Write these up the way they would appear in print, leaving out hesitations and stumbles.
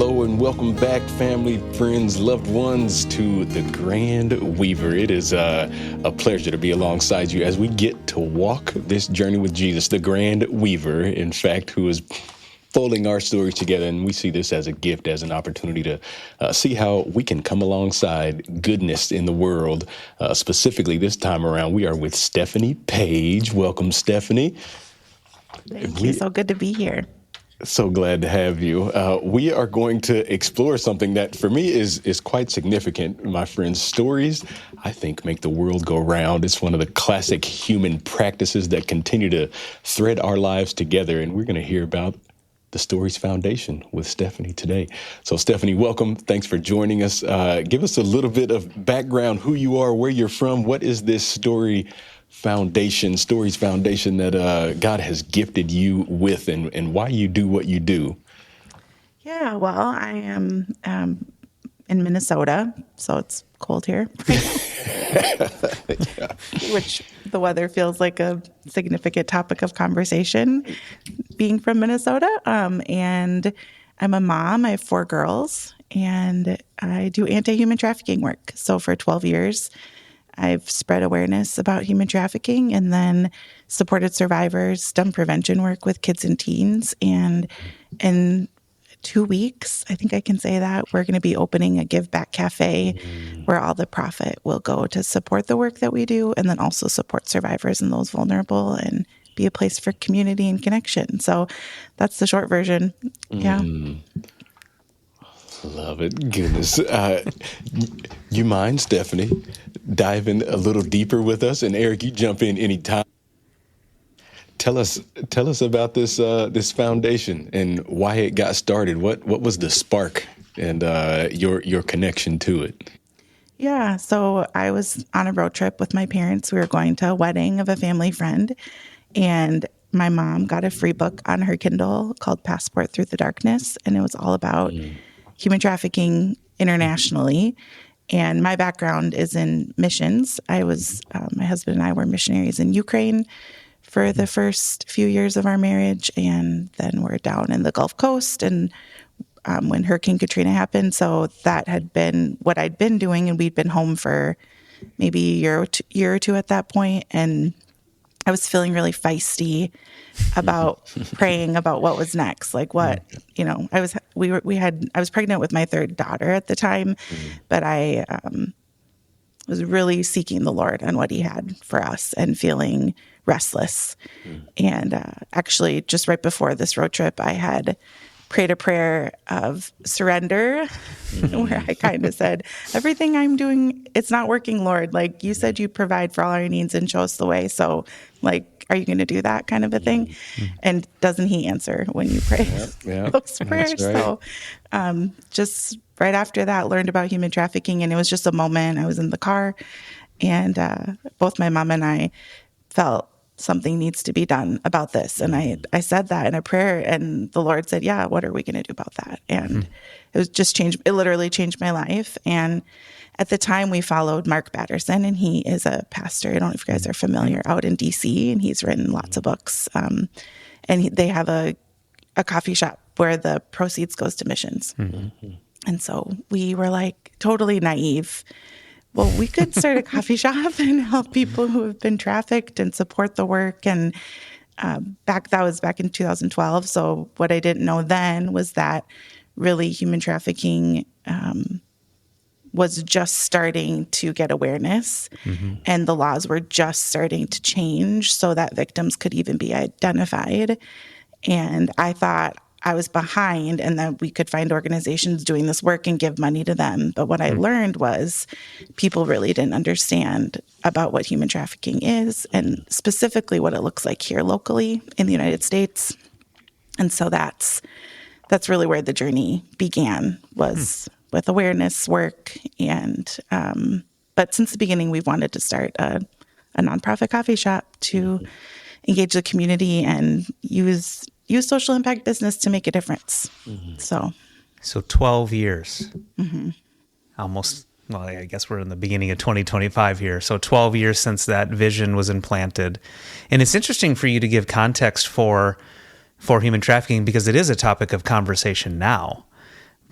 hello, and welcome back, family, friends, loved ones, to The Grand Weaver. It is a pleasure to be alongside you as we get to walk this journey with Jesus, the Grand Weaver, in fact, who is folding our stories together. And we see this as a gift, as an opportunity to see how we can come alongside goodness in the world. Specifically, this time around, we are with Stephanie Page. Welcome, Stephanie. Thank you. So good to be here. So glad to have you. We are going to explore something that for me is quite significant. My friends, stories, I think, make the world go round. It's one of the classic human practices that continue to thread our lives together. And we're going to hear about the Stories Foundation with Stephanie today. So Stephanie, welcome. Thanks for joining us. Give us a little bit of background, who you are, where you're from. What is this Stories Foundation that God has gifted you with, and why you do what you do? Yeah, well, I am in Minnesota, so it's cold here, Yeah. which the weather feels like a significant topic of conversation, being from Minnesota. And I'm a mom. I have 4 girls, and I do anti-human trafficking work. So for 12 years, I've spread awareness about human trafficking and then supported survivors, done prevention work with kids and teens. And in 2 weeks, I think I can say that, we're going to be opening a Give Back Cafe where all the profit will go to support the work that we do and then also support survivors and those vulnerable and be a place for community and connection. So that's the short version. Yeah. Love it. Goodness. You mind, Stephanie, diving a little deeper with us? And Eric, you jump in anytime. Tell us about this foundation and why it got started. What was the spark and your connection to it? Yeah, so I was on a road trip with my parents. We were going to a wedding of a family friend, and my mom got a free book on her Kindle called Passport Through the Darkness, and it was all about human trafficking internationally. And my background is in missions. I was, my husband and I were missionaries in Ukraine for the first few years of our marriage, and then we're down in the Gulf Coast and when Hurricane Katrina happened. So that had been what I'd been doing, and we'd been home for maybe a year or two at that point. And I was feeling really feisty about praying about what was next. Like what, I was pregnant with my 3rd daughter at the time, but I was really seeking the Lord and what he had for us and feeling restless. And actually just right before this road trip, I had prayed a prayer of surrender where I kind of said, everything I'm doing, it's not working, Lord. Like you said, you provide for all our needs and show us the way. So are you going to do that kind of a thing? And doesn't he answer when you pray those prayers? Right. So just right after that, learned about human trafficking. And it was just a moment. I was in the car, and both my mom and I felt something needs to be done about this. And I said that in a prayer, and the Lord said, yeah, what are we going to do about that? And it was just it literally changed my life. And at the time we followed Mark Batterson, and he is a pastor. I don't know if you guys are familiar, out in DC, and he's written lots of books. And they have a coffee shop where the proceeds goes to missions. And so we were like totally naive. Well, we could start a coffee shop and help people who have been trafficked and support the work. And that was back in 2012. So what I didn't know then was that really human trafficking was just starting to get awareness, and the laws were just starting to change so that victims could even be identified. And I thought I was behind, and that we could find organizations doing this work and give money to them. But what I learned was people really didn't understand about what human trafficking is, and specifically what it looks like here locally in the United States. And so that's really where the journey began, was with awareness work. And but since the beginning, we've wanted to start a nonprofit coffee shop to engage the community and use social impact business to make a difference. So 12 years, almost, well, I guess we're in the beginning of 2025 here. So 12 years since that vision was implanted. And it's interesting for you to give context for human trafficking, because it is a topic of conversation now.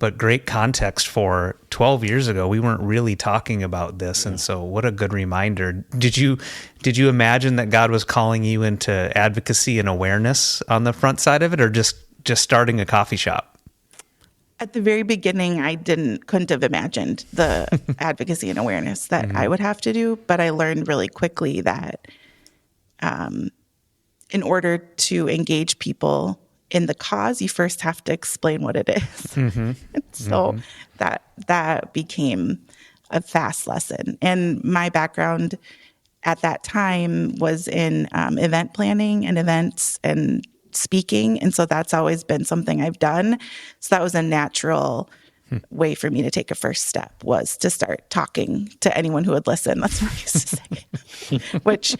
but great context for 12 years ago. We weren't really talking about this. And so what a good reminder. Did you imagine that God was calling you into advocacy and awareness on the front side of it, or just starting a coffee shop? At the very beginning, I couldn't have imagined the advocacy and awareness that I would have to do. But I learned really quickly that in order to engage people in the cause, you first have to explain what it is. So that became a fast lesson. And my background at that time was in event planning and events and speaking. And so that's always been something I've done. So that was a natural way for me to take a first step, was to start talking to anyone who would listen. That's what I used to say, which,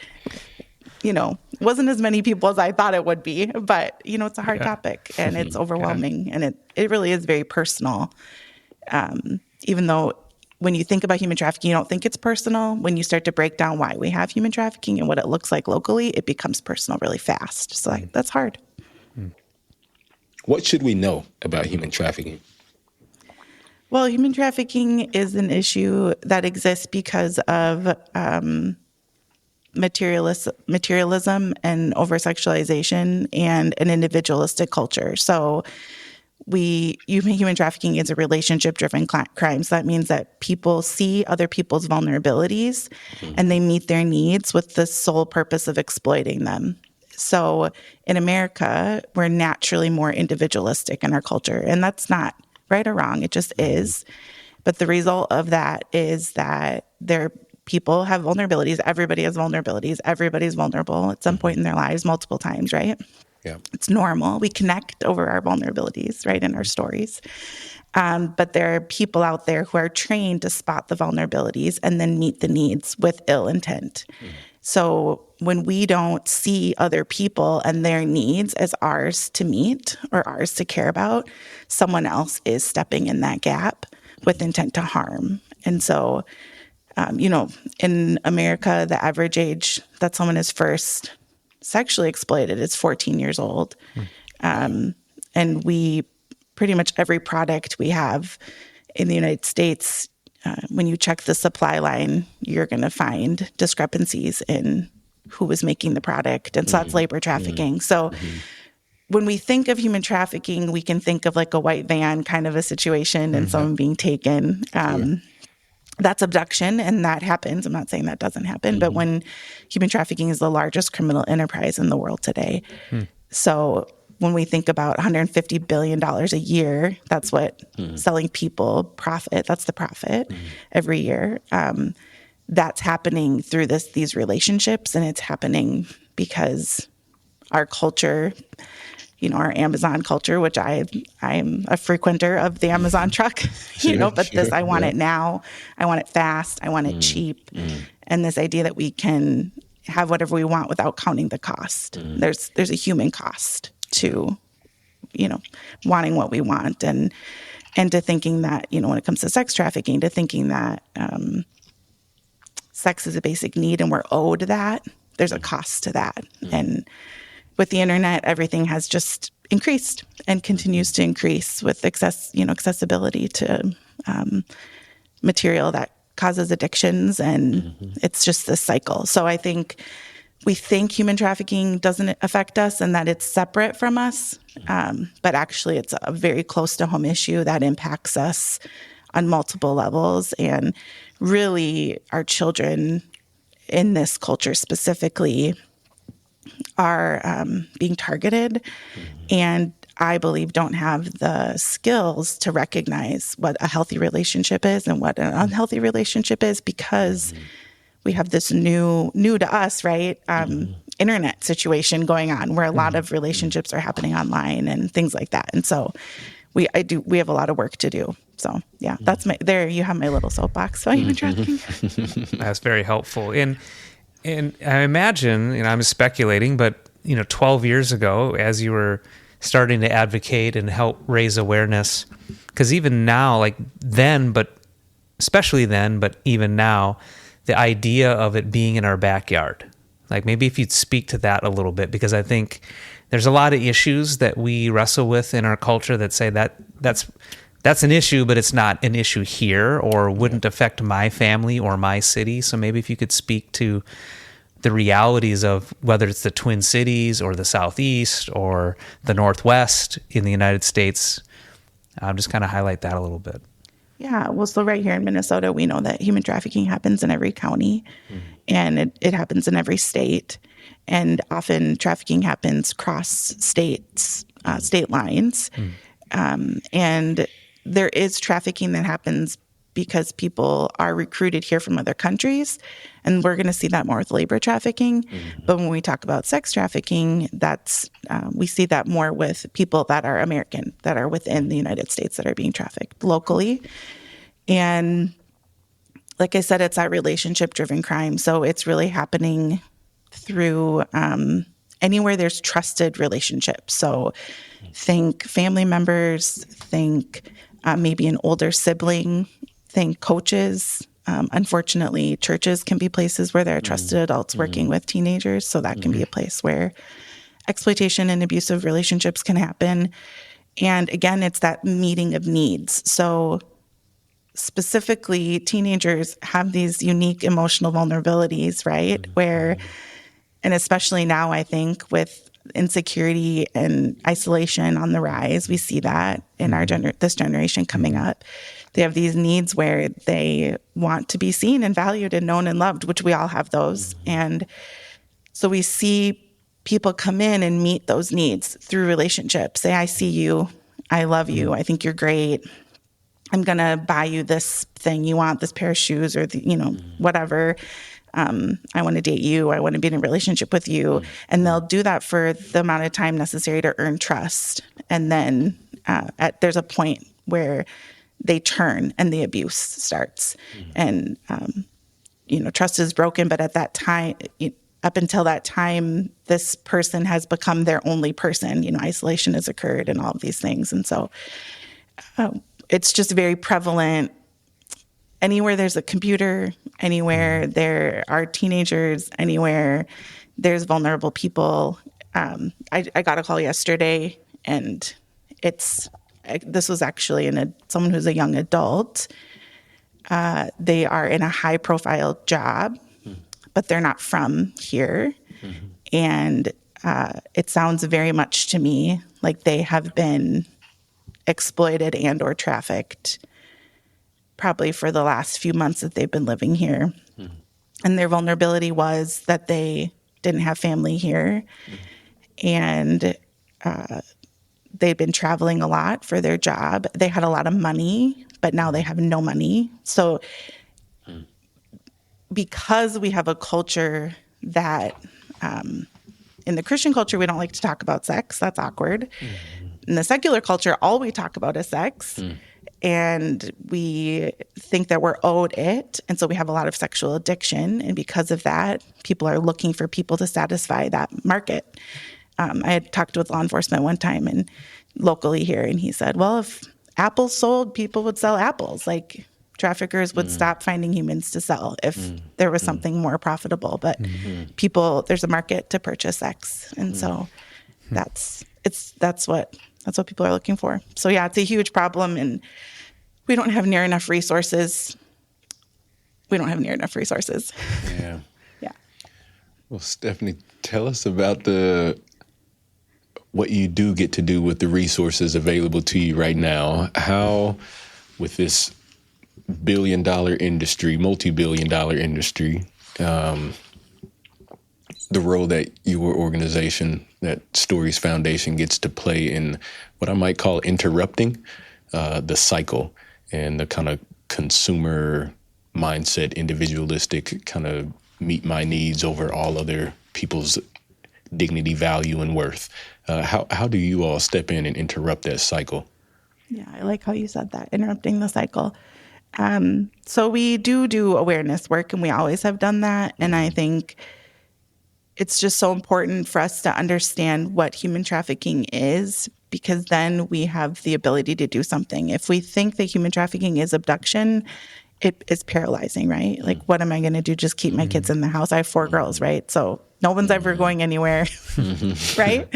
wasn't as many people as I thought it would be, but it's a hard topic and it's overwhelming and it really is very personal. Even though when you think about human trafficking, you don't think it's personal. When you start to break down why we have human trafficking and what it looks like locally, it becomes personal really fast. So that's hard. What should we know about human trafficking? Well, human trafficking is an issue that exists because of materialism and over-sexualization and an individualistic culture. So human trafficking is a relationship-driven crime. So that means that people see other people's vulnerabilities and they meet their needs with the sole purpose of exploiting them. So in America, we're naturally more individualistic in our culture, and that's not right or wrong. It just is. But the result of that is that people have vulnerabilities. Everybody has vulnerabilities. Everybody's vulnerable at some point in their lives, multiple times, right? Yeah. It's normal. We connect over our vulnerabilities, right, in our stories. But there are people out there who are trained to spot the vulnerabilities and then meet the needs with ill intent. So when we don't see other people and their needs as ours to meet or ours to care about, someone else is stepping in that gap with intent to harm. And so, in America, the average age that someone is first sexually exploited is 14 years old. And we pretty much every product we have in the United States, when you check the supply line, you're going to find discrepancies in who was making the product. And so that's labor trafficking. So when we think of human trafficking, we can think of like a white van kind of a situation and someone being taken. That's abduction, and that happens. I'm not saying that doesn't happen, but when human trafficking is the largest criminal enterprise in the world today. So when we think about $150 billion a year, that's what selling people profit. That's the profit every year. That's happening through these relationships, and it's happening because our culture, our Amazon culture, which I'm a frequenter of the Amazon truck, I want it now, I want it fast, I want it cheap. And this idea that we can have whatever we want without counting the cost. There's a human cost to, wanting what we want and to thinking that, when it comes to sex trafficking, to thinking that sex is a basic need and we're owed that. There's a cost to that. And with the internet, everything has just increased and continues to increase with accessibility to material that causes addictions, and it's just this cycle. So I think we think human trafficking doesn't affect us and that it's separate from us, but actually it's a very close to home issue that impacts us on multiple levels. And really, our children in this culture specifically are being targeted, and I believe don't have the skills to recognize what a healthy relationship is and what an unhealthy relationship is, because we have this new to us, right? Internet situation going on where a lot of relationships are happening online and things like that. And so we have a lot of work to do. So yeah, there you have my little soapbox about human trafficking. That's very helpful. And I imagine, I'm speculating, but 12 years ago, as you were starting to advocate and help raise awareness, because even now, like then, but especially then, but even now, the idea of it being in our backyard, like maybe if you'd speak to that a little bit, because I think there's a lot of issues that we wrestle with in our culture that say that that's that's an issue, but it's not an issue here or wouldn't affect my family or my city. So maybe if you could speak to the realities of whether it's the Twin Cities or the Southeast or the Northwest in the United States, just kind of highlight that a little bit. Yeah, well, so right here in Minnesota, we know that human trafficking happens in every county, and it happens in every state. And often trafficking happens cross states, state lines. And there is trafficking that happens because people are recruited here from other countries. And we're going to see that more with labor trafficking. But when we talk about sex trafficking, we see that more with people that are American, that are within the United States, that are being trafficked locally. And like I said, it's that relationship-driven crime. So it's really happening through anywhere there's trusted relationships. So think family members, think maybe an older sibling, think coaches. Unfortunately, churches can be places where there are trusted adults working with teenagers. So that can be a place where exploitation and abusive relationships can happen. And again, it's that meeting of needs. So specifically, teenagers have these unique emotional vulnerabilities, right? Where, and especially now, I think with insecurity and isolation on the rise, we see that in this generation coming up. They have these needs where they want to be seen and valued and known and loved, which we all have those. And so we see people come in and meet those needs through relationships. Say, I see you, I love you, I think you're great. I'm going to buy you this thing you want, this pair of shoes or, whatever. I want to date you. I want to be in a relationship with you. And they'll do that for the amount of time necessary to earn trust. And then there's a point where they turn and the abuse starts. And, trust is broken. But at that time, up until that time, this person has become their only person. Isolation has occurred and all of these things. And so it's just very prevalent. Anywhere there's a computer, anywhere there are teenagers, anywhere there's vulnerable people. I got a call yesterday, and this was actually someone who's a young adult. They are in a high-profile job, but they're not from here. And it sounds very much to me like they have been exploited and or trafficked probably for the last few months that they've been living here. And their vulnerability was that they didn't have family here. And they'd been traveling a lot for their job. They had a lot of money, but now they have no money. So because we have a culture that, in the Christian culture, we don't like to talk about sex. That's awkward. In the secular culture, all we talk about is sex. And we think that we're owed it. And so we have a lot of sexual addiction. And because of that, people are looking for people to satisfy that market. I had talked with law enforcement one time and locally here, and he said, well, if apples sold, people would sell apples. Like traffickers would stop finding humans to sell if there was something more profitable. But there's a market to purchase sex. And so that's what people are looking for. So yeah, it's a huge problem, and we don't have near enough resources. Yeah. Yeah. Well, Stephanie, tell us about what you do get to do with the resources available to you right now. How, with this multi-billion-dollar industry, the role that your organization, that Stories Foundation, gets to play in what I might call interrupting the cycle and the kind of consumer mindset, individualistic kind of meet my needs over all other people's dignity, value, and worth. How do you all step in and interrupt that cycle? Yeah, I like how you said that, interrupting the cycle. So we do awareness work, and we always have done that. And I think it's just so important for us to understand what human trafficking is, because then we have the ability to do something. If we think that human trafficking is abduction, it is paralyzing, right? Like, what am I going to do? Just keep my kids in the house? I have 4 girls, right? So No one's ever going anywhere, right?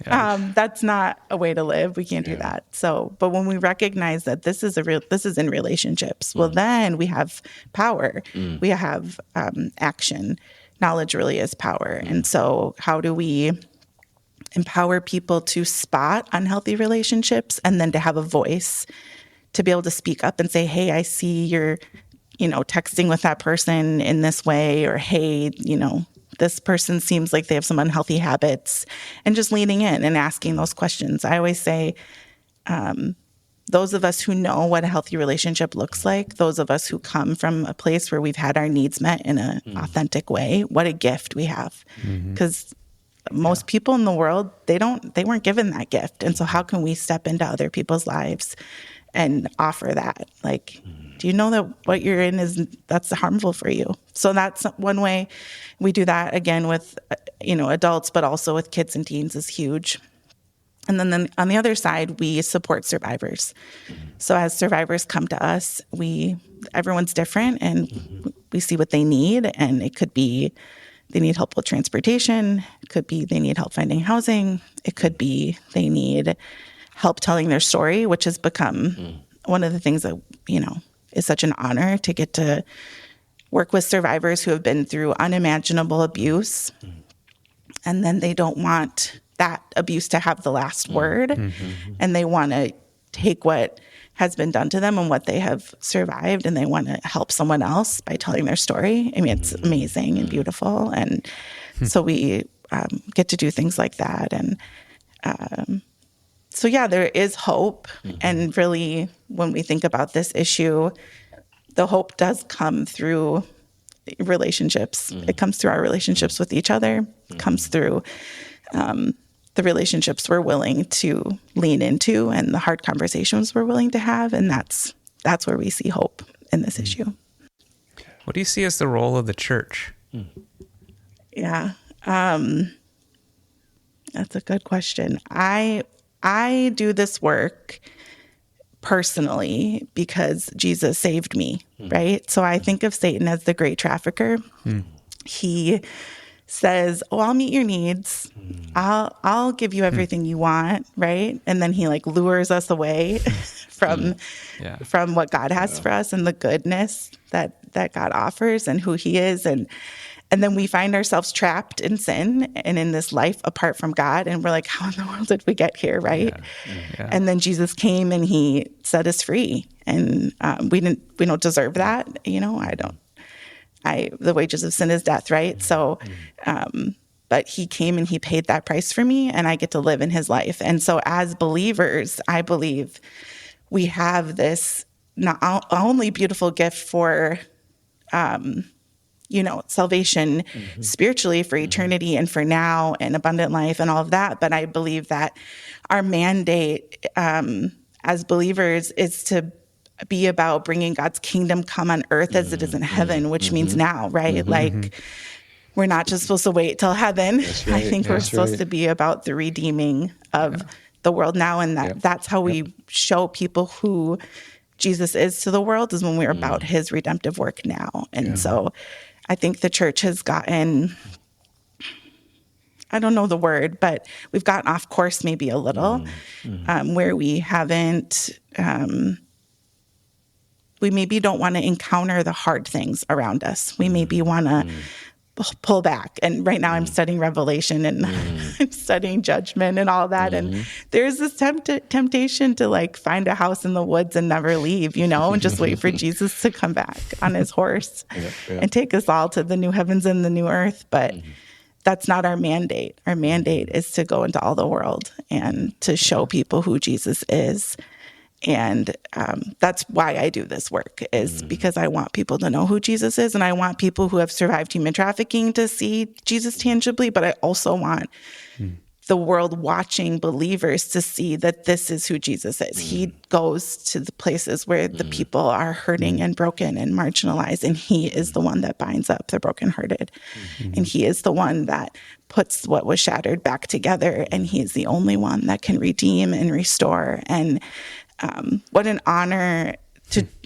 That's not a way to live. We can't do that. So, but when we recognize that this is in relationships, well, then we have power. We have action. Knowledge really is power. And so how do we empower people to spot unhealthy relationships and then to have a voice to be able to speak up and say, hey, I see you're, texting with that person in this way, or, hey, this person seems like they have some unhealthy habits, and just leaning in and asking those questions. I always say, those of us who know what a healthy relationship looks like, those of us who come from a place where we've had our needs met in an authentic way, what a gift we have. Because most people in the world, they weren't given that gift. And so how can we step into other people's lives and offer that? Like, do you know that what you're in that's harmful for you? So that's one way we do that, again, with, adults, but also with kids and teens is huge. And then on the other side, we support survivors. So as survivors come to us, everyone's different, and we see what they need. And it could be they need help with transportation. It could be they need help finding housing. It could be they need help telling their story, which has become one of the things that, is such an honor to get to work with survivors who have been through unimaginable abuse. And then they don't want that abuse to have the last word. And they want to take what has been done to them and what they have survived, and they want to help someone else by telling their story. I mean, it's amazing and beautiful. And so we get to do things like that. And so, yeah, there is hope. And really, when we think about this issue, the hope does come through relationships. It comes through our relationships with each other. It comes through the relationships we're willing to lean into and the hard conversations we're willing to have. And that's where we see hope in this issue. What do you see as the role of the church? Yeah, that's a good question. I do this work personally because Jesus saved me, right? So I think of Satan as the great trafficker. He says, "Oh, I'll meet your needs. I'll give you everything you want," right? And then he lures us away from what God has for us and the goodness that God offers and who he is. And then we find ourselves trapped in sin and in this life apart from God. And we're like, how in the world did we get here, right? And then Jesus came and he set us free. And we don't deserve that. The wages of sin is death, right? So, but he came and he paid that price for me, and I get to live in his life. And so as believers, I believe we have this not only beautiful gift for, salvation spiritually for eternity and for now and abundant life and all of that. But I believe that our mandate as believers is to be about bringing God's kingdom come on earth as it is in heaven, which means now, right? We're not just supposed to wait till heaven. Right. I think we're supposed to be about the redeeming of the world now. And that's how we show people who Jesus is to the world, is when we're about his redemptive work now. And so I think the church has gotten, I don't know the word, but we've gotten off course maybe a little, where we haven't, we maybe don't want to encounter the hard things around us. We maybe want to pull back. And right now I'm studying Revelation and I'm studying judgment and all that. And there's this temptation to find a house in the woods and never leave, and just wait for Jesus to come back on his horse and take us all to the new heavens and the new earth. But that's not our mandate. Our mandate is to go into all the world and to show people who Jesus is. And that's why I do this work, is because I want people to know who Jesus is, and I want people who have survived human trafficking to see Jesus tangibly, but I also want the world watching believers to see that this is who Jesus is. He goes to the places where the people are hurting and broken and marginalized, and he is the one that binds up the brokenhearted. And he is the one that puts what was shattered back together, and he is the only one that can redeem and restore. And what an honor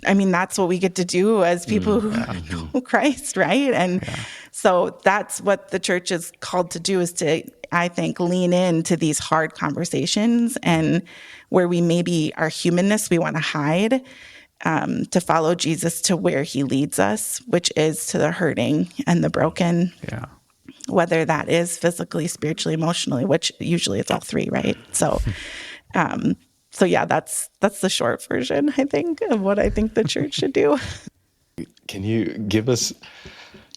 That's what we get to do as people who know Christ, right? And so that's what the church is called to do, is to, I think, lean into these hard conversations, and where we maybe our humanness we want to hide, to follow Jesus to where he leads us, which is to the hurting and the broken. Yeah. Whether that is physically, spiritually, emotionally, which usually it's all three, right? So, that's the short version, I think, of what I think the church should do. Can you give us,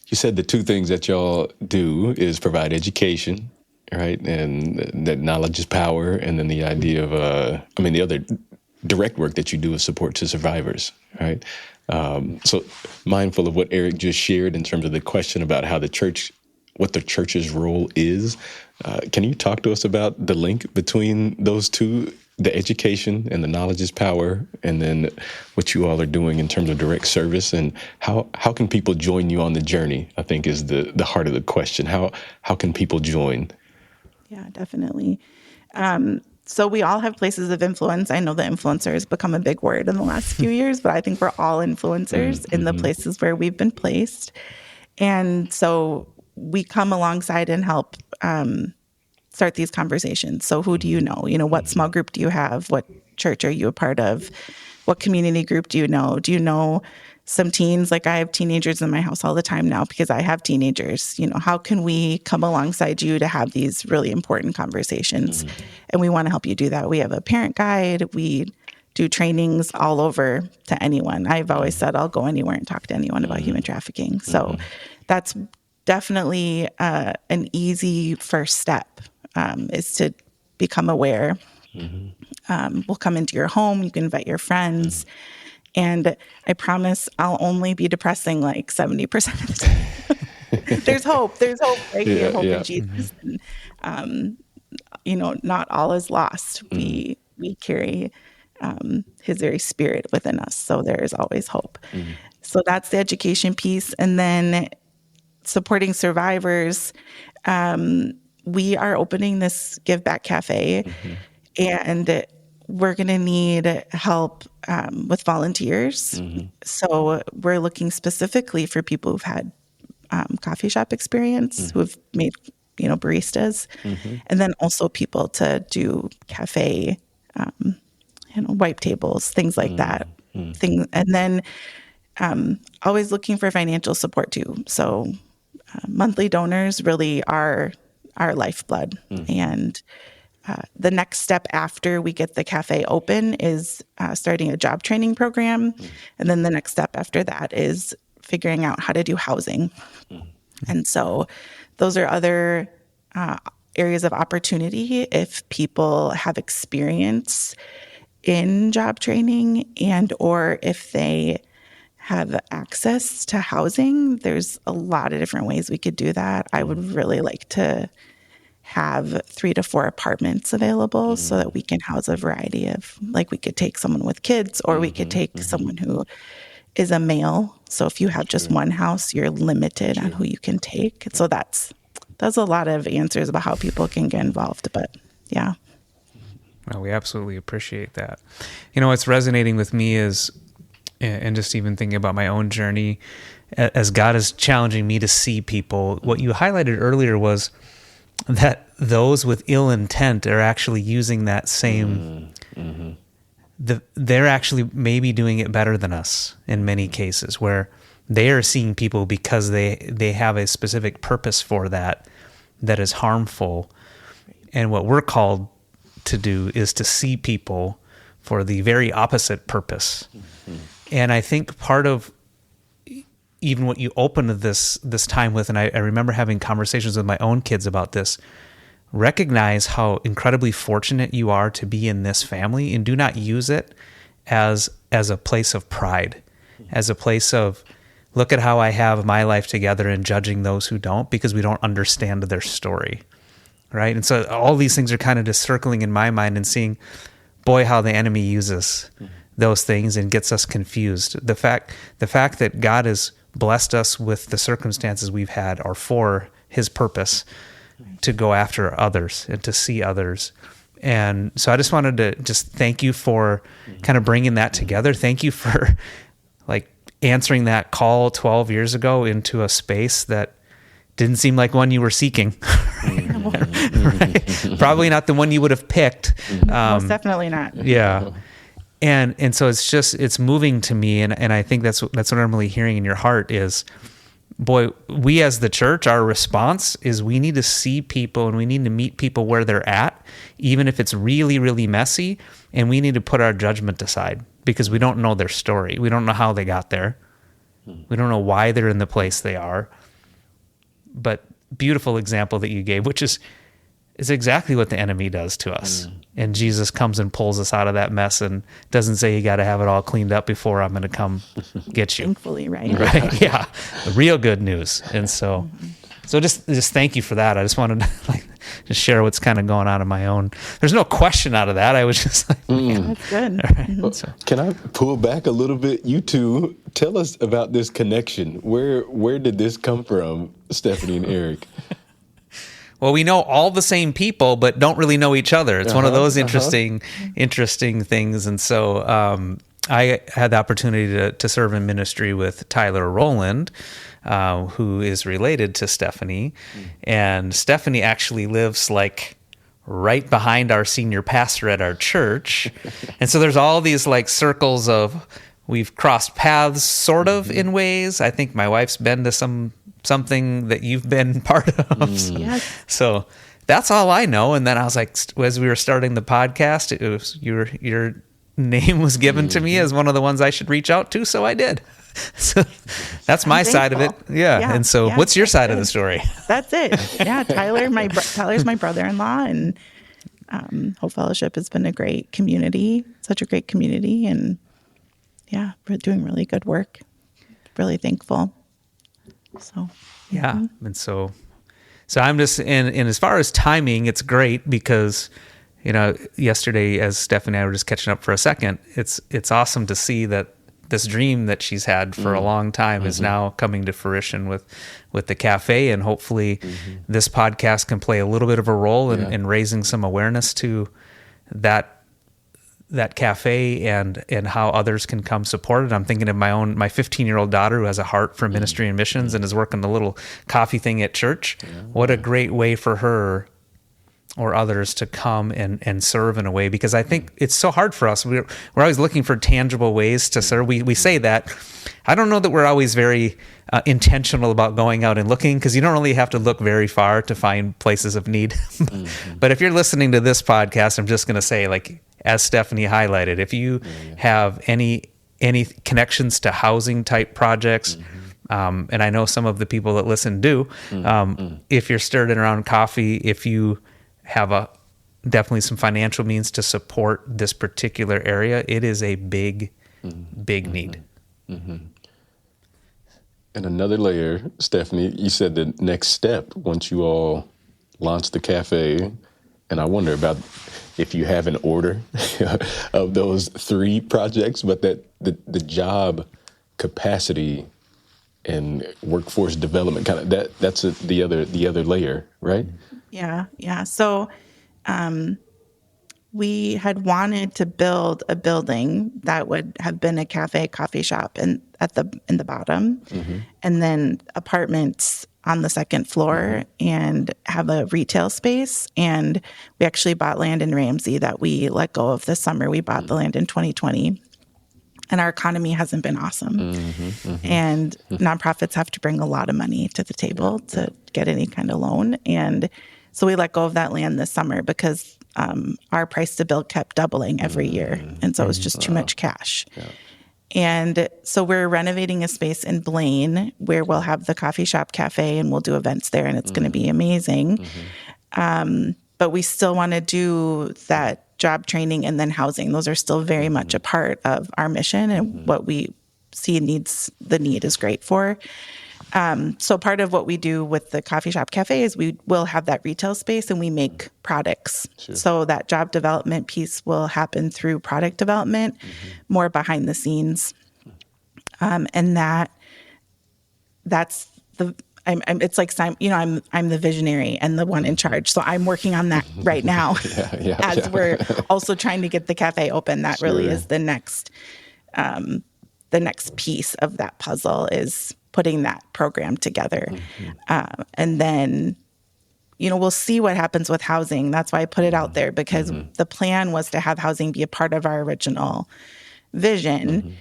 you said the two things that y'all do is provide education, right? And that knowledge is power. And then the idea of, the other direct work that you do is support to survivors, right? So mindful of what Eric just shared in terms of the question about how what the church's role is. Can you talk to us about the link between those two, the education and the knowledge is power, and then what you all are doing in terms of direct service, and how can people join you on the journey, I think is the heart of the question. How can people join? Yeah, definitely. So we all have places of influence. I know that influencer has become a big word in the last few years, but I think we're all influencers in the places where we've been placed. And so we come alongside and help start these conversations. So who do you know? What small group do you have? What church are you a part of? What community group do you know? Do you know some teens? Like, I have teenagers in my house all the time now because I have teenagers. How can we come alongside you to have these really important conversations? And we want to help you do that. We have a parent guide. We do trainings all over to anyone. I've always said I'll go anywhere and talk to anyone about human trafficking. So that's definitely an easy first step, is to become aware. We'll come into your home. You can invite your friends. And I promise I'll only be depressing like 70% of the time. There's hope. There's hope, right? We have hope in Jesus. And, not all is lost. We carry his very spirit within us. So there is always hope. So that's the education piece. And then supporting survivors. We are opening this Give Back Cafe, and we're going to need help with volunteers. So we're looking specifically for people who've had coffee shop experience, who have made, baristas, and then also people to do cafe, wipe tables, things like that. And then always looking for financial support too. So monthly donors really are our lifeblood. And the next step after we get the cafe open is starting a job training program. And then the next step after that is figuring out how to do housing. And so those are other areas of opportunity if people have experience in job training, and or if they have access to housing. There's a lot of different ways we could do that. I would really like to have 3 to 4 apartments available so that we can house a variety of, like, we could take someone with kids, or we could take someone who is a male. So if you have just one house, you're limited on who you can take. So that's a lot of answers about how people can get involved. But yeah. Well, we absolutely appreciate that. What's resonating with me is, and just even thinking about my own journey, as God is challenging me to see people, what you highlighted earlier was that those with ill intent are actually using that same, they're actually maybe doing it better than us in many cases, where they are seeing people because they have a specific purpose for that is harmful. And what we're called to do is to see people for the very opposite purpose. And I think part of even what you opened this time with, and I remember having conversations with my own kids about this, recognize how incredibly fortunate you are to be in this family, and do not use it as a place of pride, as a place of, look at how I have my life together, and judging those who don't, because we don't understand their story, right? And so all these things are kind of just circling in my mind and seeing, boy, how the enemy uses those things and gets us confused. The fact that God has blessed us with the circumstances we've had are for his purpose, to go after others and to see others And so I just wanted to just thank you for kind of bringing that together. Thank you for like answering that call 12 years ago into a space that didn't seem like one you were seeking. Right? Probably not the one you would have picked. Most definitely not. Yeah. And so it's moving to me. And I think that's what I'm really hearing in your heart is, boy, we as the church, our response is we need to see people and we need to meet people where they're at, even if it's really, really messy. And we need to put our judgment aside because we don't know their story. We don't know how they got there. We don't know why they're in the place they are. But beautiful example that you gave, which is exactly what the enemy does to us. And Jesus comes and pulls us out of that mess and doesn't say you got to have it all cleaned up before I'm going to come get you. Thankfully, right? Right. Yeah. Real good news. And so just thank you for that. I just wanted to just share what's kind of going on in my own. There's no question out of that. I was just like, That's good. Well, can I pull back a little bit? You two, tell us about this connection. Where did this come from, Stephanie and Eric? Well, we know all the same people, but don't really know each other. It's one of those interesting things. And so I had the opportunity to serve in ministry with Tyler Rowland, who is related to Stephanie. And Stephanie actually lives like right behind our senior pastor at our church. And so there's all these like circles of we've crossed paths sort of in ways. I think my wife's been to something that you've been part of. Yes. So that's all I know. And then I was like, as we were starting the podcast, it was your name was given to me as one of the ones I should reach out to. So I did. So that's my side of it. Yeah. And so what's your side of the story? That's it. Yeah. Tyler's my brother-in-law, and Hope Fellowship has been a great community, such a great community. And yeah, we're doing really good work. Really thankful. So, yeah. And so I'm just, and as far as timing, it's great because, yesterday as Stephanie and I were just catching up for a second, it's awesome to see that this dream that she's had for a long time is now coming to fruition with the cafe. And hopefully this podcast can play a little bit of a role in raising some awareness to that cafe and how others can come support it. I'm thinking of my 15-year-old daughter who has a heart for ministry and missions and is working the little coffee thing at church. Yeah. What a great way for her or others to come and serve in a way, because I think it's so hard for us. We're always looking for tangible ways to serve. We say that. I don't know that we're always very intentional about going out and looking, because you don't really have to look very far to find places of need. But if you're listening to this podcast, I'm just going to say, like, as Stephanie highlighted, if you have any connections to housing type projects, and I know some of the people that listen do, if you're stirred around coffee, if you have definitely some financial means to support this particular area, it is a big need. And another layer, Stephanie, you said the next step once you all launch the cafe, and I wonder about if you have an order of those 3 projects, but that the job capacity and workforce development that's the other layer, right? Yeah. So we had wanted to build a building that would have been a coffee shop in the bottom, and then apartments on the second floor, and have a retail space. And we actually bought land in Ramsey that we let go of this summer. We bought the land in 2020. And our economy hasn't been awesome. And nonprofits have to bring a lot of money to the table to get any kind of loan. And so we let go of that land this summer because our price to build kept doubling every year. And so it was just too much cash. And so we're renovating a space in Blaine where we'll have the coffee shop cafe, and we'll do events there, and it's going to be amazing. But we still want to do that job training and then housing. Those are still very much a part of our mission and what we see the need is great for. So part of what we do with the coffee shop cafe is we will have that retail space and we make products. Sure. So that job development piece will happen through product development, more behind the scenes. And that's it's like, I'm the visionary and the one in charge. So I'm working on that right now we're also trying to get the cafe open. That really is the next piece of that puzzle, is putting that program together. And then, we'll see what happens with housing. That's why I put it out there, because the plan was to have housing be a part of our original vision.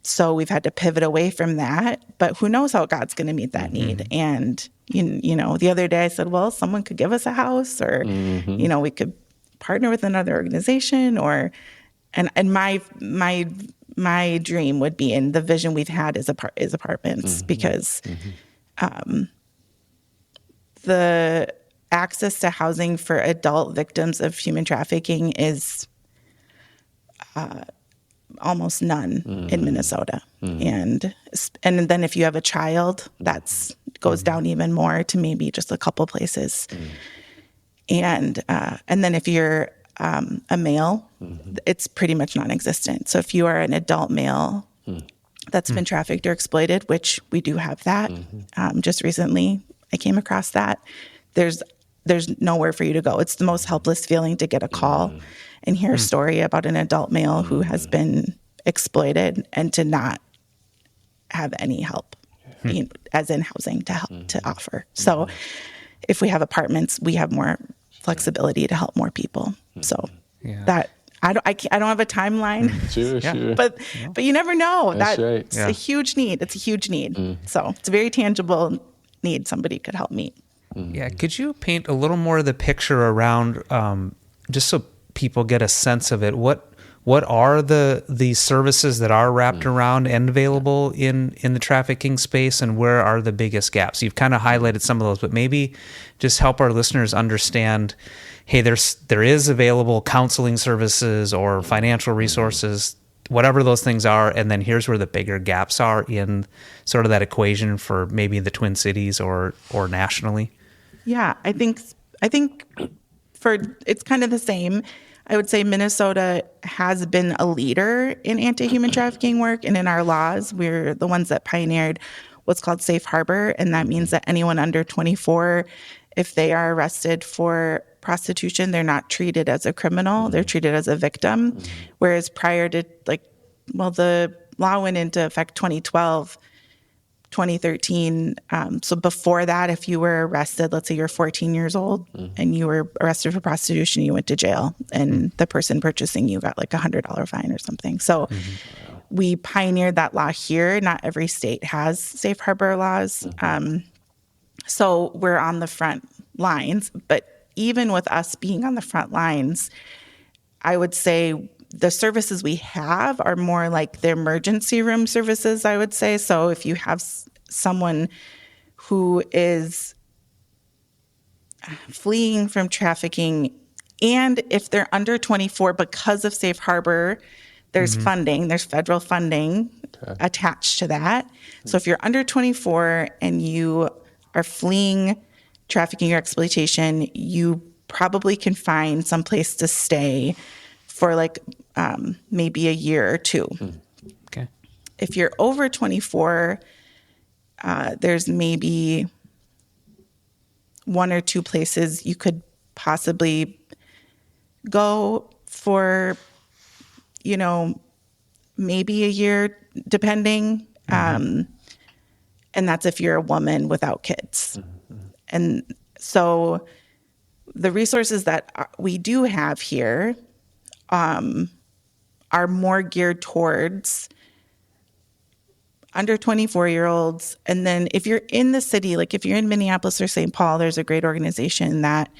So we've had to pivot away from that, but who knows how God's going to meet that need. And, the other day I said, well, someone could give us a house, or, we could partner with another organization, and my dream would be, and the vision we've had is apartments, because, the access to housing for adult victims of human trafficking is, almost none in Minnesota. And then if you have a child, that's goes down even more to maybe just a couple places. And then if you're a male, it's pretty much non-existent. So if you are an adult male that's been trafficked or exploited, which we do have that, just recently I came across that, there's nowhere for you to go. It's the most helpless feeling to get a call and hear a story about an adult male who has been exploited and to not have any help, as in housing to offer. So if we have apartments, we have more flexibility to help more people. So that I don't have a timeline. Sure. But you never know. That's right. It's a huge need. It's a huge need. So it's a very tangible need somebody could help meet. Yeah. Could you paint a little more of the picture around, just so people get a sense of it? What are the services that are wrapped around and available in the trafficking space, and where are the biggest gaps? You've kind of highlighted some of those, but maybe just help our listeners understand, hey, there is available counseling services or financial resources, whatever those things are, and then here's where the bigger gaps are in sort of that equation for maybe the Twin Cities or nationally. Yeah, I think it's kind of the same. I would say Minnesota has been a leader in anti-human trafficking work, and in our laws, we're the ones that pioneered what's called safe harbor, and that means that anyone under 24, if they are arrested for prostitution, they're not treated as a criminal, they're treated as a victim, whereas prior to, the law went into effect 2012, 2013. So before that, if you were arrested, let's say you're 14 years old and you were arrested for prostitution, you went to jail, and the person purchasing you got like $100 fine or something. So we pioneered that law here. Not every state has safe harbor laws. So we're on the front lines. But even with us being on the front lines, I would say the services we have are more like the emergency room services, I would say. So if you have someone who is fleeing from trafficking, and if they're under 24, because of Safe Harbor, there's funding, there's federal funding attached to that. So if you're under 24 and you are fleeing trafficking or exploitation, you probably can find some place to stay for maybe a year or two. Okay. If you're over 24, there's maybe one or two places you could possibly go for, maybe a year, depending. And that's if you're a woman without kids. And so the resources that we do have here are more geared towards under 24-year-olds. And then if you're in the city, like if you're in Minneapolis or St. Paul, there's a great organization that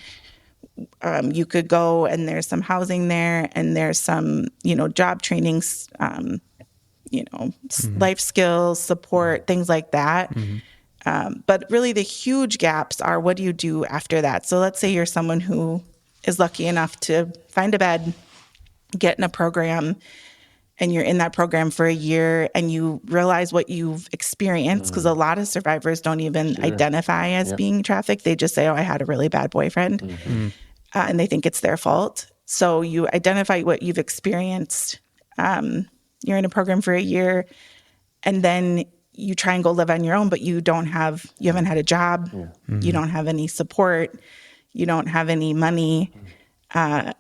you could go, and there's some housing there, and there's some, job trainings, life skills, support, things like that. But really the huge gaps are, what do you do after that? So let's say you're someone who is lucky enough to find a bed, get in a program, and you're in that program for a year, and you realize what you've experienced, because a lot of survivors don't even identify as being trafficked. They just say, oh, I had a really bad boyfriend, and they think it's their fault. So you identify what you've experienced. You're in a program for a year, and then you try and go live on your own, but you haven't had a job. Yeah. You don't have any support. You don't have any money. How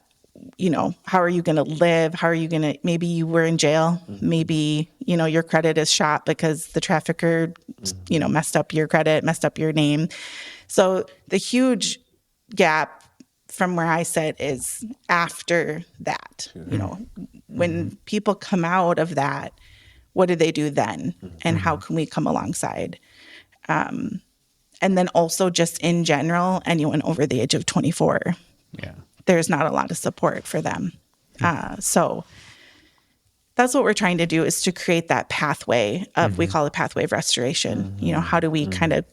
are you going to live? How are you going to, maybe you were in jail. Maybe, your credit is shot because the trafficker, messed up your credit, messed up your name. So the huge gap from where I sit is after that. When people come out of that, what do they do then? And how can we come alongside? And then also just in general, anyone over the age of 24. Yeah. There's not a lot of support for them. So that's what we're trying to do, is to create that pathway of, we call it pathway of restoration. How do we kind of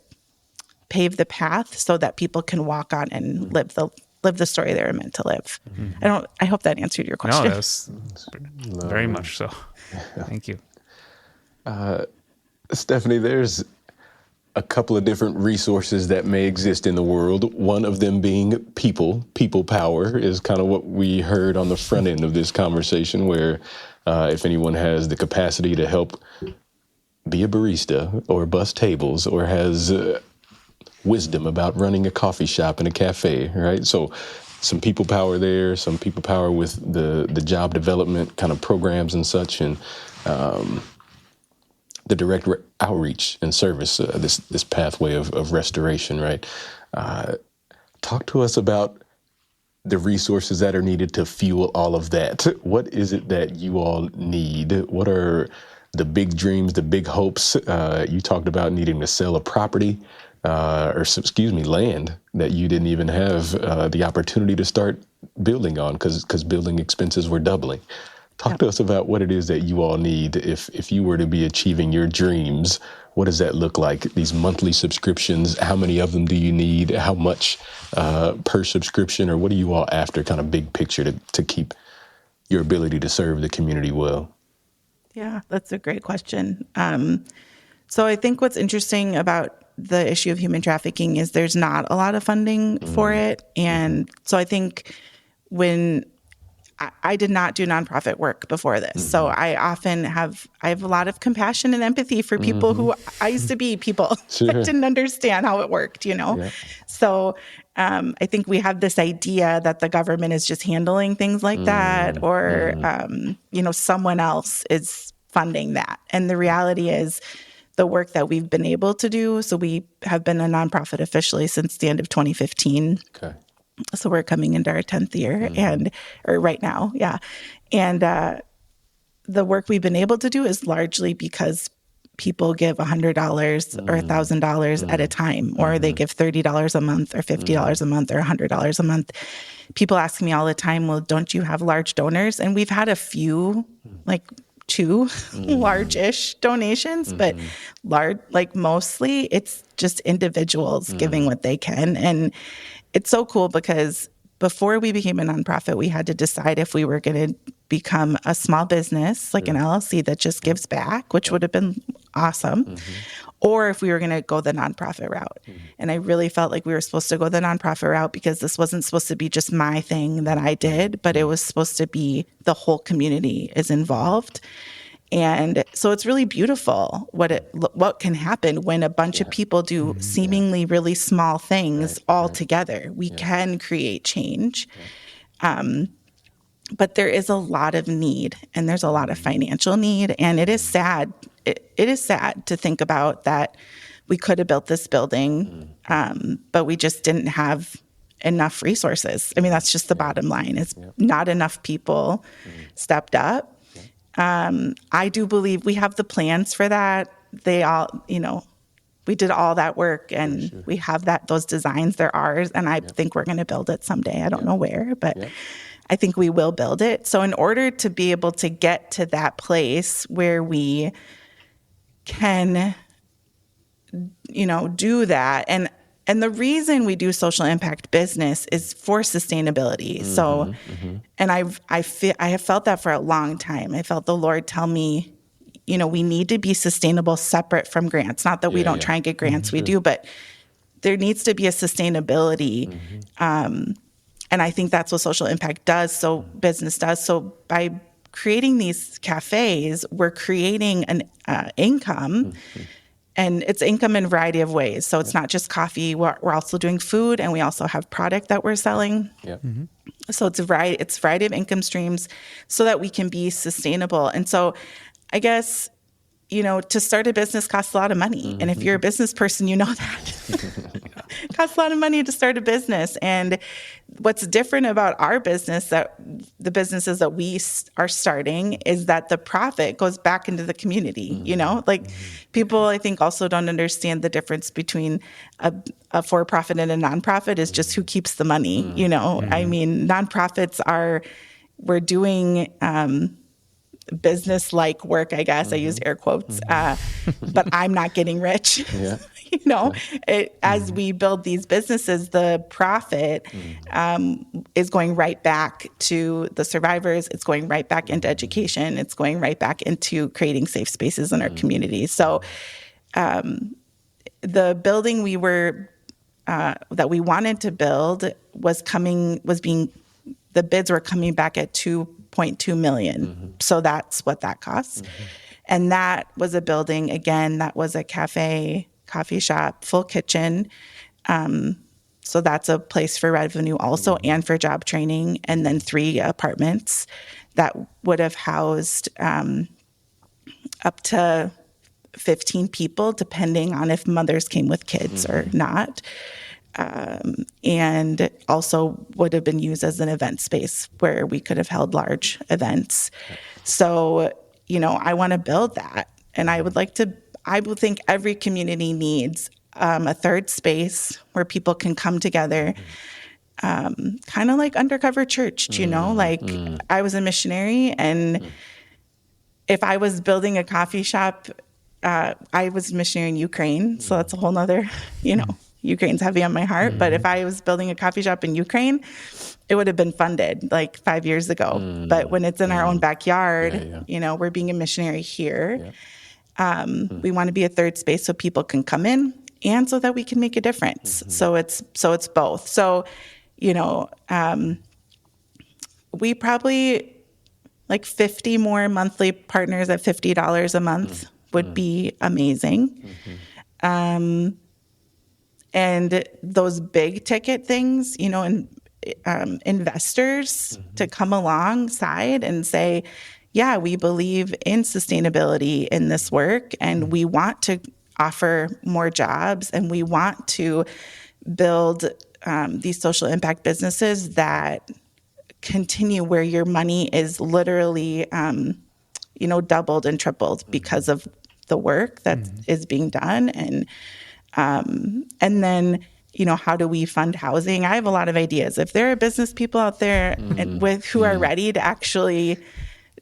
pave the path so that people can walk on and live the story they were meant to live. I hope that answered your question. No, that's very much so. Thank you. Stephanie, there's a couple of different resources that may exist in the world. One of them being people power is kind of what we heard on the front end of this conversation, where if anyone has the capacity to help be a barista or bus tables, or has wisdom about running a coffee shop and a cafe, right? So some people power there, some people power with the job development kind of programs and such, and the direct outreach and service, this pathway of restoration, right? Talk to us about the resources that are needed to fuel all of that. What is it that you all need? What are the big dreams, the big hopes? You talked about needing to sell a property, land that you didn't even have the opportunity to start building on because building expenses were doubling. Talk to us about what it is that you all need if you were to be achieving your dreams. What does that look like? These monthly subscriptions, how many of them do you need? How much per subscription? Or what are you all after, kind of big picture, to keep your ability to serve the community well? Yeah, that's a great question. So I think what's interesting about the issue of human trafficking is there's not a lot of funding for it. And so I think when I did not do nonprofit work before this. So I have a lot of compassion and empathy for people who I used to be people that didn't understand how it worked, Yeah. So I think we have this idea that the government is just handling things like that, or, someone else is funding that. And the reality is the work that we've been able to do. So we have been a nonprofit officially since the end of 2015. Okay. So we're coming into our 10th year or right now. Yeah. And the work we've been able to do is largely because people give $100 or $1,000 at a time, or they give $30 a month or $50 a month or $100 a month. People ask me all the time, well, don't you have large donors? And we've had a few, like 2 large-ish donations, but mostly it's just individuals giving what they can. And it's so cool because before we became a nonprofit, we had to decide if we were going to become a small business, like an LLC that just gives back, which would have been awesome, or if we were going to go the nonprofit route. And I really felt like we were supposed to go the nonprofit route because this wasn't supposed to be just my thing that I did, but it was supposed to be the whole community is involved. And so it's really beautiful what can happen when a bunch of people do seemingly really small things all together. We can create change. But there is a lot of need, and there's a lot of financial need. And it is sad. It is sad to think about that we could have built this building, but we just didn't have enough resources. I mean, that's just the bottom line. It's not enough people stepped up. I do believe we have the plans for that. They all, we did all that work, and we have those designs. They're ours, and I think we're going to build it someday. I don't know where, but I think we will build it. So in order to be able to get to that place where we can, do that, and the reason we do social impact business is for sustainability. So, and I have felt that for a long time. I felt the Lord tell me, we need to be sustainable separate from grants. Not that we don't try and get grants, we do, but there needs to be a sustainability. And I think that's what social impact does. So business does. So by creating these cafes, we're creating an income. And it's income in a variety of ways. So it's not just coffee. We're also doing food, and we also have product that we're selling. Yeah. So it's a variety of income streams so that we can be sustainable. And so I guess, to start a business costs a lot of money. And if you're a business person, you know that. It costs a lot of money to start a business. And what's different about our business, that the businesses that we are starting, is that the profit goes back into the community. People, I think, also don't understand the difference between a for-profit and a nonprofit is just who keeps the money. I mean, nonprofits we're doing business-like work, I guess. I used air quotes, but I'm not getting rich. Yeah. As we build these businesses, the profit is going right back to the survivors. It's going right back into education. It's going right back into creating safe spaces in our communities. So the building that we wanted to build the bids were coming back at $2.2 million. So that's what that costs. And that was a building, again, that was a cafe, coffee shop, full kitchen. So that's a place for revenue also and for job training. And then 3 apartments that would have housed up to 15 people, depending on if mothers came with kids or not. And also would have been used as an event space where we could have held large events. So, I want to build that. And I would think every community needs a third space where people can come together, kind of like undercover church, I was a missionary, and if I was building a coffee shop, I was a missionary in Ukraine. So that's a whole nother, Ukraine's heavy on my heart. But if I was building a coffee shop in Ukraine, it would have been funded like 5 years ago. But when it's in our own backyard, we're being a missionary here. We want to be a third space so people can come in and so that we can make a difference. So it's both. So, we probably like 50 more monthly partners at $50 a month would be amazing. And those big ticket things, investors to come alongside and say, yeah, we believe in sustainability in this work, and we want to offer more jobs, and we want to build these social impact businesses that continue where your money is literally, doubled and tripled because of the work that is being done. And then, how do we fund housing? I have a lot of ideas. If there are business people out there who are ready to actually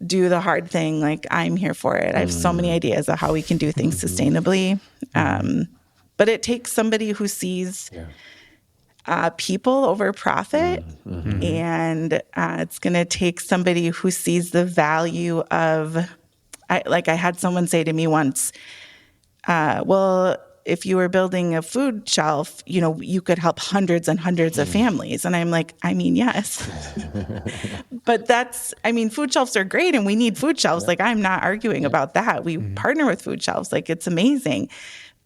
do the hard thing, like, I'm here for it. I have so many ideas of how we can do things sustainably. But it takes somebody who sees people over profit. And it's going to take somebody who sees the value of, I had someone say to me once, well, if you were building a food shelf, you could help hundreds and hundreds of families. And I'm like, yes. But food shelves are great, and we need food shelves. Like, I'm not arguing about that. We partner with food shelves. Like, it's amazing.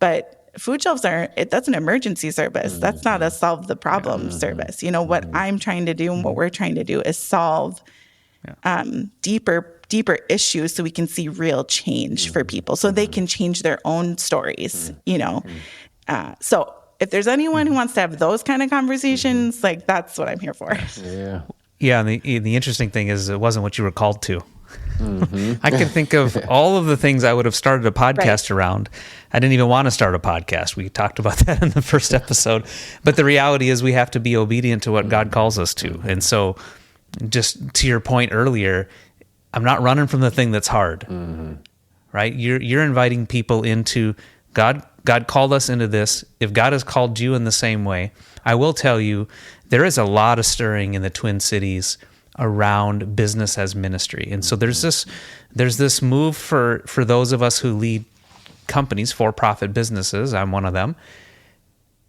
But food shelves that's an emergency service. That's not a solve the problem service. What I'm trying to do and what we're trying to do is solve deeper issues so we can see real change for people, so they can change their own stories, So if there's anyone who wants to have those kind of conversations, like, that's what I'm here for. Yeah. And the interesting thing is, it wasn't what you were called to. I can think of all of the things I would have started a podcast around. I didn't even want to start a podcast. We talked about that in the first episode. But the reality is we have to be obedient to what God calls us to. And so, just to your point earlier, I'm not running from the thing that's hard, right? You're inviting people into God. God called us into this. If God has called you in the same way, I will tell you, there is a lot of stirring in the Twin Cities around business as ministry. And so there's this move for those of us who lead companies, for-profit businesses. I'm one of them.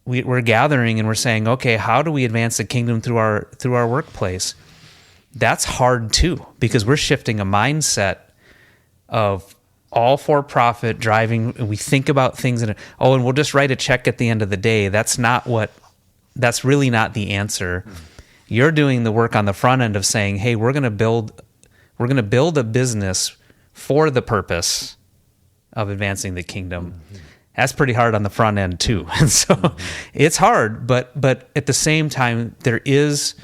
We're gathering and we're saying, okay, how do we advance the kingdom through our workplace? that's hard too, because we're shifting a mindset of all for profit driving. We think about things and we'll just write a check at the end of the day. That's really not the answer. You're doing the work on the front end of saying, hey, we're going to build a business for the purpose of advancing the kingdom. That's pretty hard on the front end too. And so it's hard, but at the same time, there is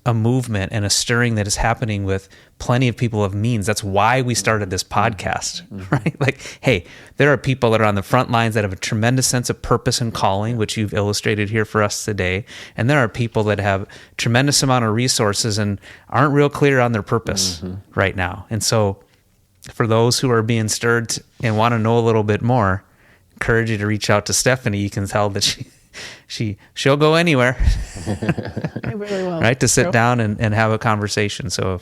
a movement and a stirring that is happening with plenty of people of means. That's why we started this podcast, right? Like, hey, there are people that are on the front lines that have a tremendous sense of purpose and calling, which you've illustrated here for us today. And there are people that have tremendous amount of resources and aren't real clear on their purpose right now. And so for those who are being stirred and want to know a little bit more, encourage you to reach out to Stephanie. You can tell that she'll go anywhere. I really will. Right, to sit down and have a conversation. So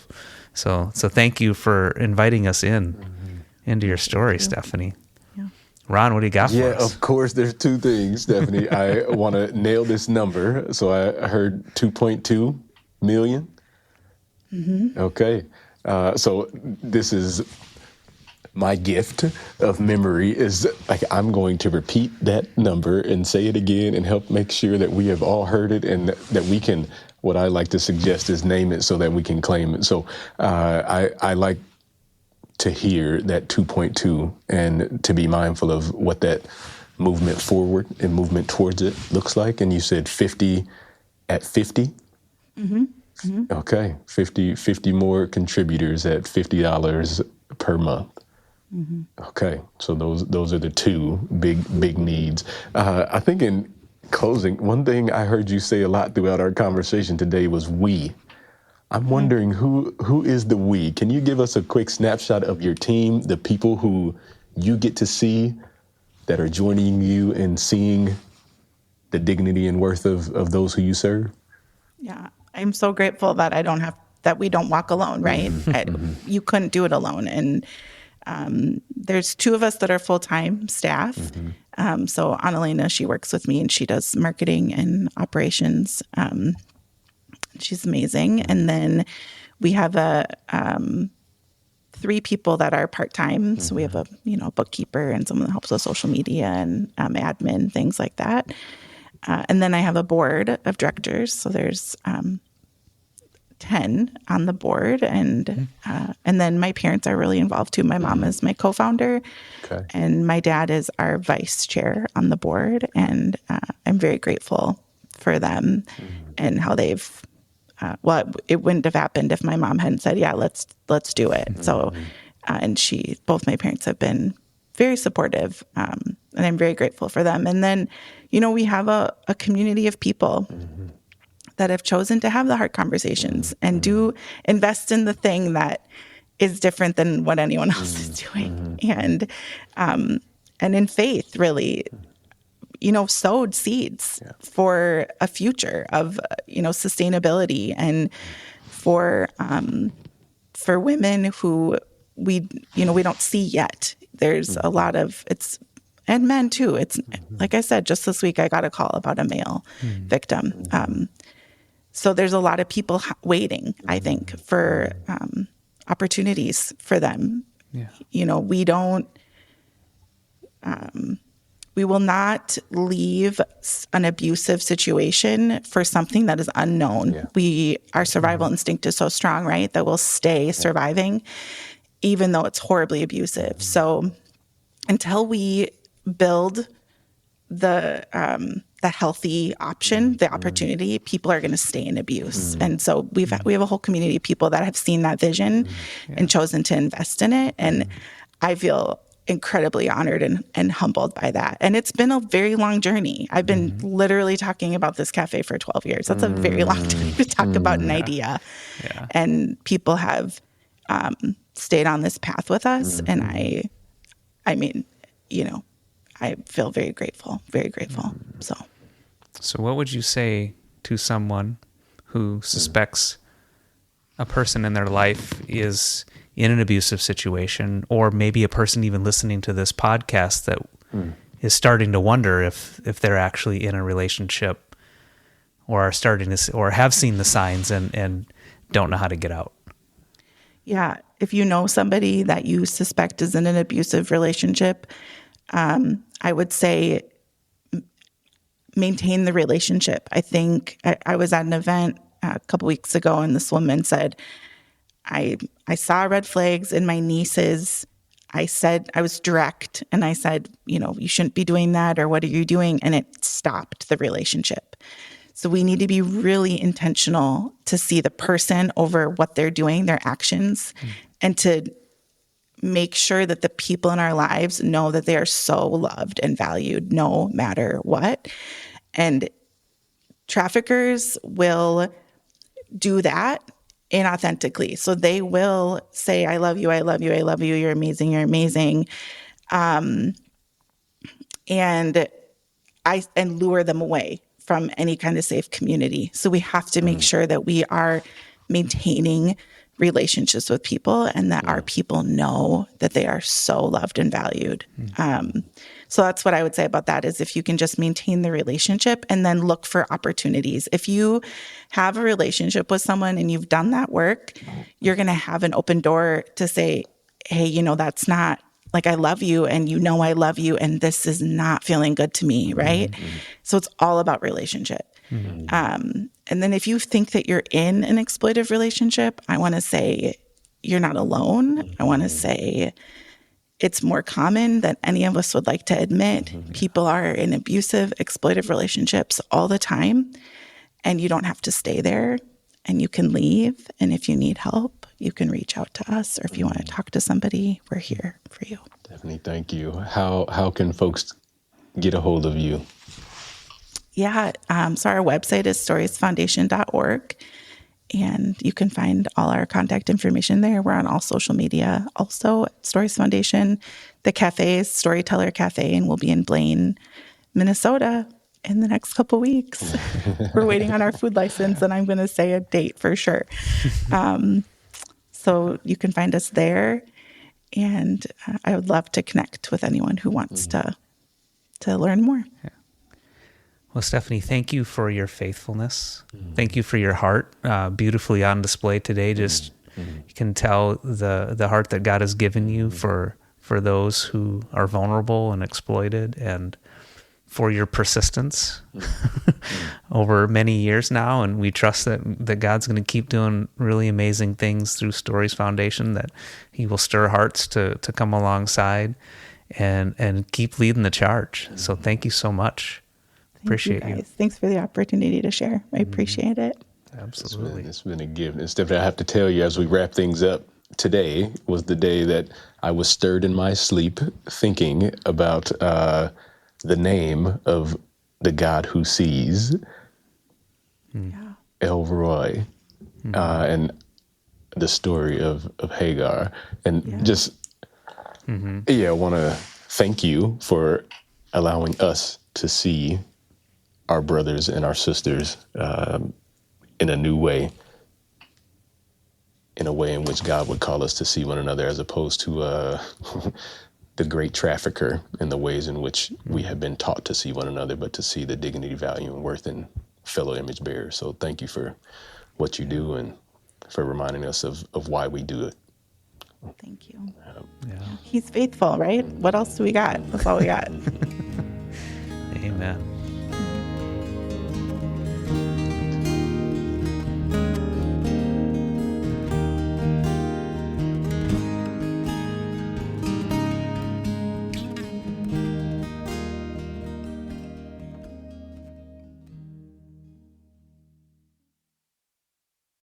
thank you for inviting us into your story, Stephanie. Yeah. Ron, what do you got for us? Yeah, of course. There's two things, Stephanie. I want to nail this number. So I heard 2.2 million. Okay. So this is my gift of memory is like I'm going to repeat that number and say it again and help make sure that we have all heard it and that we can, what I like to suggest is name it so that we can claim it. So I like to hear that 2.2 and to be mindful of what that movement forward and movement towards it looks like. And you said 50 at 50? Okay, 50 more contributors at $50 per month. Okay, so those are the two big needs. I think in closing, one thing I heard you say a lot throughout our conversation today was we. I'm wondering who is the we? Can you give us a quick snapshot of your team, the people who you get to see that are joining you and seeing the dignity and worth of those who you serve? Yeah, I'm so grateful that that we don't walk alone, right? You couldn't do it alone. And there's two of us that are full-time staff. So Annalena, she works with me and she does marketing and operations. She's amazing. And then we have three people that are part-time. So we have a bookkeeper and someone that helps with social media and admin, things like that. And then I have a board of directors. So there's 10 on the board, and then my parents are really involved too. My mom is my co-founder, and my dad is our vice chair on the board, and I'm very grateful for them and how they've. It wouldn't have happened if my mom hadn't said, "Yeah, let's do it." So, and both my parents have been very supportive, and I'm very grateful for them. And then, we have a community of people that have chosen to have the hard conversations and do invest in the thing that is different than what anyone else is doing. And in faith, really, sowed seeds for a future of, sustainability and for women who we don't see yet. There's a lot of and men too. It's like I said, just this week, I got a call about a male victim. So there's a lot of people waiting, I think, for opportunities for them. Yeah. We will not leave an abusive situation for something that is unknown. Yeah. Our survival instinct is so strong, right, that we'll stay surviving, even though it's horribly abusive. So until we build the healthy option, the opportunity, people are going to stay in abuse. And so we have a whole community of people that have seen that vision and chosen to invest in it. And I feel incredibly honored and humbled by that. And it's been a very long journey. I've been literally talking about this cafe for 12 years. That's a very long time to talk about an idea. Yeah. And people have stayed on this path with us. And I mean, I feel very grateful, very grateful. So what would you say to someone who suspects a person in their life is in an abusive situation, or maybe a person even listening to this podcast that is starting to wonder if they're actually in a relationship or are starting to or have seen the signs and don't know how to get out. Yeah. If you know somebody that you suspect is in an abusive relationship, I would say maintain the relationship. I think I was at an event a couple weeks ago, and this woman said, I saw red flags in my nieces. I was direct, and I said, you shouldn't be doing that, or what are you doing? And it stopped the relationship. So we need to be really intentional to see the person over what they're doing, their actions, and to make sure that the people in our lives know that they are so loved and valued no matter what. And traffickers will do that inauthentically. So they will say, I love you, I love you, I love you, you're amazing, you're amazing. And lure them away from any kind of safe community. So we have to make sure that we are maintaining relationships with people and that our people know that they are so loved and valued. So that's what I would say about that is if you can just maintain the relationship and then look for opportunities. If you have a relationship with someone and you've done that work, you're going to have an open door to say, hey, that's not, like, I love you and I love you and this is not feeling good to me, right? So it's all about relationship. And then if you think that you're in an exploitive relationship, I want to say you're not alone. I want to say it's more common than any of us would like to admit. People are in abusive, exploitive relationships all the time, and you don't have to stay there, and you can leave. And if you need help, you can reach out to us, or if you want to talk to somebody, we're here for you. Definitely. Thank you. How can folks get a hold of you? Yeah. So our website is storiesfoundation.org, and you can find all our contact information there. We're on all social media also at Stories Foundation. The cafe is Storyteller Cafe, and we'll be in Blaine, Minnesota in the next couple weeks. We're waiting on our food license, and I'm going to say a date for sure. So you can find us there, and I would love to connect with anyone who wants to learn more. Yeah. Well, Stephanie, thank you for your faithfulness. Thank you for your heart, beautifully on display today. Just you can tell the heart that God has given you for those who are vulnerable and exploited, and for your persistence over many years now. And we trust that God's going to keep doing really amazing things through Stories Foundation, that he will stir hearts to come alongside and keep leading the charge. So thank you so much. Appreciate you. Thanks for the opportunity to share. I appreciate it. Absolutely. It's been a gift. And Stephanie, I have to tell you, as we wrap things up, today was the day that I was stirred in my sleep thinking about the name of the God who sees, El Roy, and the story of Hagar. And I want to thank you for allowing us to see our brothers and our sisters in a new way, in a way in which God would call us to see one another, as opposed to the great trafficker in the ways in which we have been taught to see one another, but to see the dignity, value, and worth in fellow image bearers. So thank you for what you do and for reminding us of why we do it. Thank you. He's faithful, right? What else do we got? That's all we got. Amen.